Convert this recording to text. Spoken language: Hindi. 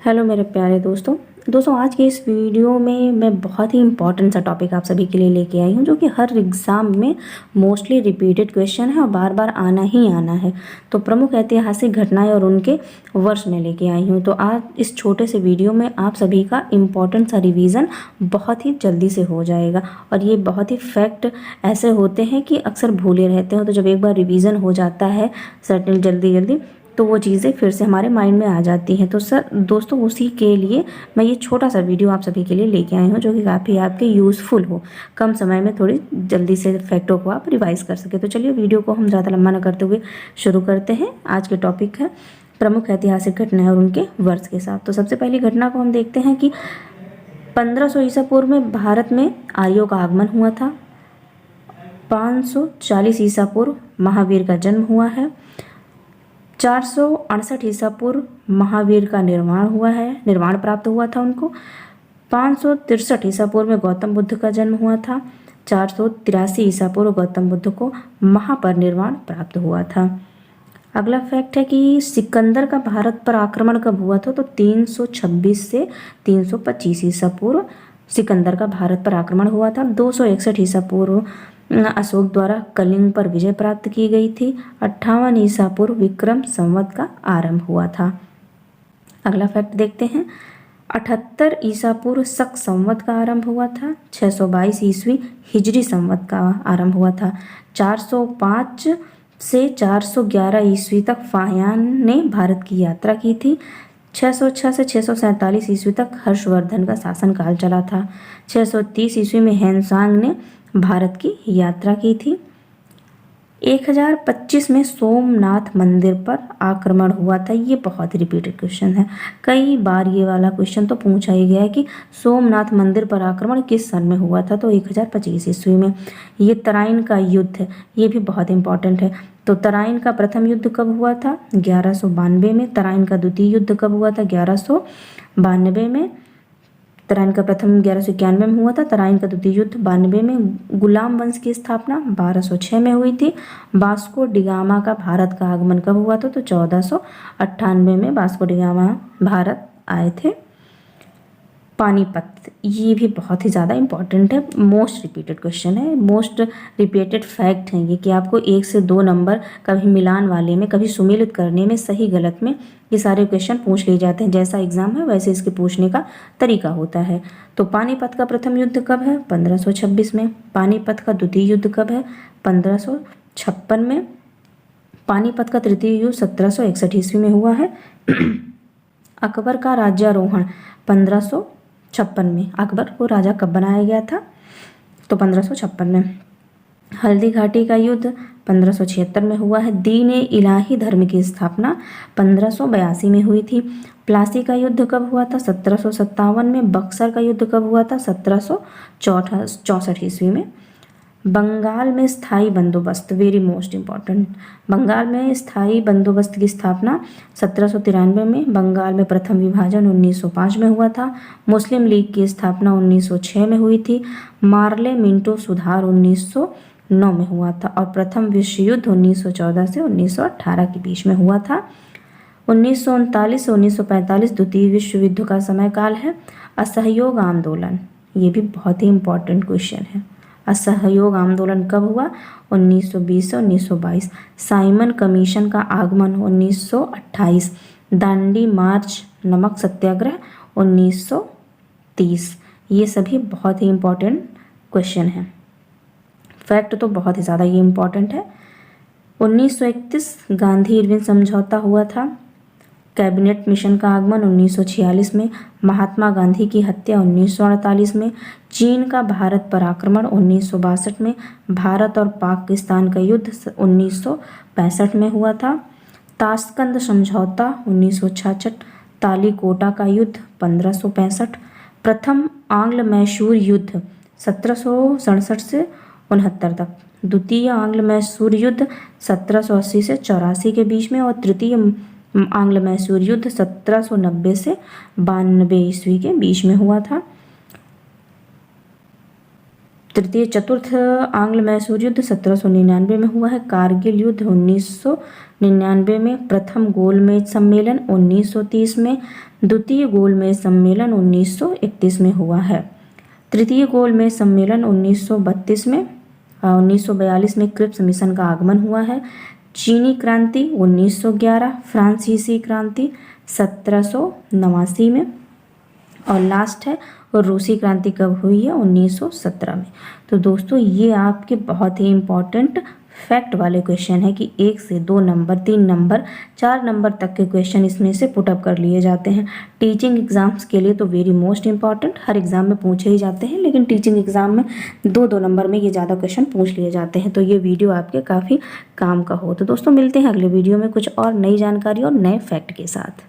हेलो मेरे प्यारे दोस्तों आज की इस वीडियो में मैं बहुत ही इम्पॉर्टेंट सा टॉपिक आप सभी के लिए लेके आई हूँ जो कि हर एग्ज़ाम में मोस्टली रिपीटेड क्वेश्चन है और बार बार आना ही आना है। तो प्रमुख ऐतिहासिक घटनाएं और उनके वर्ष में लेके आई हूँ। तो आज इस छोटे से वीडियो में आप सभी का इम्पॉर्टेंट सा रिवीजन बहुत ही जल्दी से हो जाएगा। और ये बहुत ही फैक्ट ऐसे होते हैं कि अक्सर भूले रहते हैं, तो जब एक बार रिवीजन हो जाता है सर्टेन जल्दी तो वो चीज़ें फिर से हमारे माइंड में आ जाती हैं। तो दोस्तों उसी के लिए मैं ये छोटा सा वीडियो आप सभी के लिए लेके आई हूँ जो कि काफ़ी आपके यूज़फुल हो, कम समय में थोड़ी जल्दी से फैक्टों को आप रिवाइज कर सके। तो चलिए वीडियो को हम ज़्यादा लंबा न करते हुए शुरू करते हैं। आज के टॉपिक है प्रमुख ऐतिहासिक घटनाएं और उनके वर्ष के साथ। तो सबसे पहली घटना को हम देखते हैं कि 1500 ईसा पूर्व में भारत में आर्यों का आगमन हुआ था। 540 ईसा पूर्व महावीर का जन्म हुआ है। 468 ईसा पूर्व महावीर का निर्वाण प्राप्त हुआ था उनको। 563 ईसा पूर्व में गौतम बुद्ध का जन्म हुआ था। 483 ईसा पूर्व गौतम बुद्ध को महापरिनिर्वाण प्राप्त हुआ था। अगला फैक्ट है कि सिकंदर का भारत पर आक्रमण कब हुआ था, तो 326 से 325 ईसा पूर्व सिकंदर का भारत पर आक्रमण हुआ था। 261 ईसा पूर्व अशोक द्वारा कलिंग पर विजय प्राप्त की गई थी। 58 ईसा पूर्व विक्रम संवत का आरंभ हुआ था। अगला फैक्ट देखते हैं। 78 ईसा पूर्व शक संवत का आरंभ हुआ था। 622 ईस्वी हिजरी संवत का आरंभ हुआ था। 405 से 411 ईस्वी तक फाह्यान ने भारत की यात्रा की थी। 606 से 647 ईस्वी तक हर्षवर्धन का शासनकाल चला था। 630 ईस्वी में हेनसांग ने भारत की यात्रा की थी। 1025 में सोमनाथ मंदिर पर आक्रमण हुआ था। ये बहुत रिपीटेड क्वेश्चन है, कई बार ये वाला क्वेश्चन तो पूछा ही गया है कि सोमनाथ मंदिर पर आक्रमण किस सन में हुआ था, तो 1025 ईस्वी में। ये तराइन का युद्ध है, ये भी बहुत इंपॉर्टेंट है। तो तराइन का प्रथम युद्ध कब हुआ था, 1192 में। तराइन का द्वितीय युद्ध कब हुआ था, 1192 में। तराइन का प्रथम 1191 में हुआ था। तराइन का द्वितीय युद्ध 92 में। गुलाम वंश की स्थापना 1206 में हुई थी। वास्को डिगामा का भारत का आगमन कब हुआ था, तो 1498 में वास्को डिगामा भारत आए थे। पानीपत, ये भी बहुत ही ज़्यादा इंपॉर्टेंट है, मोस्ट रिपीटेड क्वेश्चन है, मोस्ट रिपीटेड फैक्ट है ये कि आपको 1 से 2 नंबर कभी मिलान वाले में, कभी सुमेलित करने में, सही गलत में ये सारे क्वेश्चन पूछ लिए जाते हैं। जैसा एग्जाम है वैसे इसके पूछने का तरीका होता है। तो पानीपत का प्रथम युद्ध कब है, 1526 में। पानीपत का द्वितीय युद्ध कब है, 1556 में। पानीपत का तृतीय युद्ध 1761 ईस्वी में हुआ है। अकबर का राज्यारोहण 1556 में। अकबर को राजा कब बनाया गया था, तो 1556 में। हल्दी घाटी का युद्ध 1576 में हुआ है। दीन ए इलाही धर्म की स्थापना 1582 में हुई थी। प्लासी का युद्ध कब हुआ था, 1757 में। बक्सर का युद्ध कब हुआ था, 1764 ईस्वी में। बंगाल में स्थायी बंदोबस्त, वेरी मोस्ट इम्पॉर्टेंट। बंगाल में स्थायी बंदोबस्त की स्थापना 1793 में। बंगाल में प्रथम विभाजन 1905 में हुआ था। मुस्लिम लीग की स्थापना 1906 में हुई थी। मार्ले मिंटो सुधार 1909 में हुआ था। और प्रथम विश्व युद्ध 1914 से 1918 के बीच में हुआ था। 1939 से 1945 द्वितीय विश्व युद्ध का समय काल है। असहयोग आंदोलन, ये भी बहुत ही इम्पोर्टेंट क्वेश्चन है। असहयोग आंदोलन कब हुआ, 1920 से 1922। साइमन कमीशन का आगमन 1928। दांडी मार्च, नमक सत्याग्रह 1930। ये सभी बहुत ही इम्पोर्टेंट क्वेश्चन हैं। फैक्ट तो बहुत ही ज़्यादा ये इम्पोर्टेंट है। 1931 गांधी इरविन समझौता हुआ था। कैबिनेट मिशन का आगमन 1946 में। महात्मा गांधी की हत्या 1948 में। चीन का भारत पर आक्रमण 1962 में। भारत और पाकिस्तान का युद्ध 1965 में हुआ था। ताशकंद समझौता 1966। तालीकोटा का युद्ध 1565। प्रथम आंग्ल मैसूर युद्ध 1767 से 69 तक। द्वितीय आंग्ल मैसूर युद्ध 1780 से 84 के बीच में। और तृतीय आंग्ल मैसूर युद्ध 1790 से 92 ईस्वी के बीच में हुआ था। चतुर्थ आंग्ल मैसूर युद्ध 1799 में हुआ है। कारगिल युद्ध 1999 में। प्रथम गोलमेज सम्मेलन 1930 में। द्वितीय गोलमेज सम्मेलन 1931 में हुआ है। तृतीय गोलमेज सम्मेलन 1932 में। 1942 में क्रिप्स मिशन का आगमन हुआ है। चीनी क्रांति 1911। फ्रांसीसी क्रांति 1789 में। और लास्ट है और रूसी क्रांति कब हुई है? 1917 में। तो दोस्तों ये आपके बहुत ही इम्पॉर्टेंट फैक्ट वाले क्वेश्चन है कि 1 से 2 नंबर, 3 नंबर, 4 नंबर तक के क्वेश्चन इसमें से पुटअप कर लिए जाते हैं। टीचिंग एग्जाम्स के लिए तो वेरी मोस्ट इंपॉर्टेंट, हर एग्जाम में पूछे ही जाते हैं, लेकिन टीचिंग एग्जाम में 2-2 नंबर में ये ज़्यादा क्वेश्चन पूछ लिए जाते हैं। तो ये वीडियो आपके काफ़ी काम का हो। तो दोस्तों मिलते हैं अगले वीडियो में कुछ और नई जानकारी और नए फैक्ट के साथ।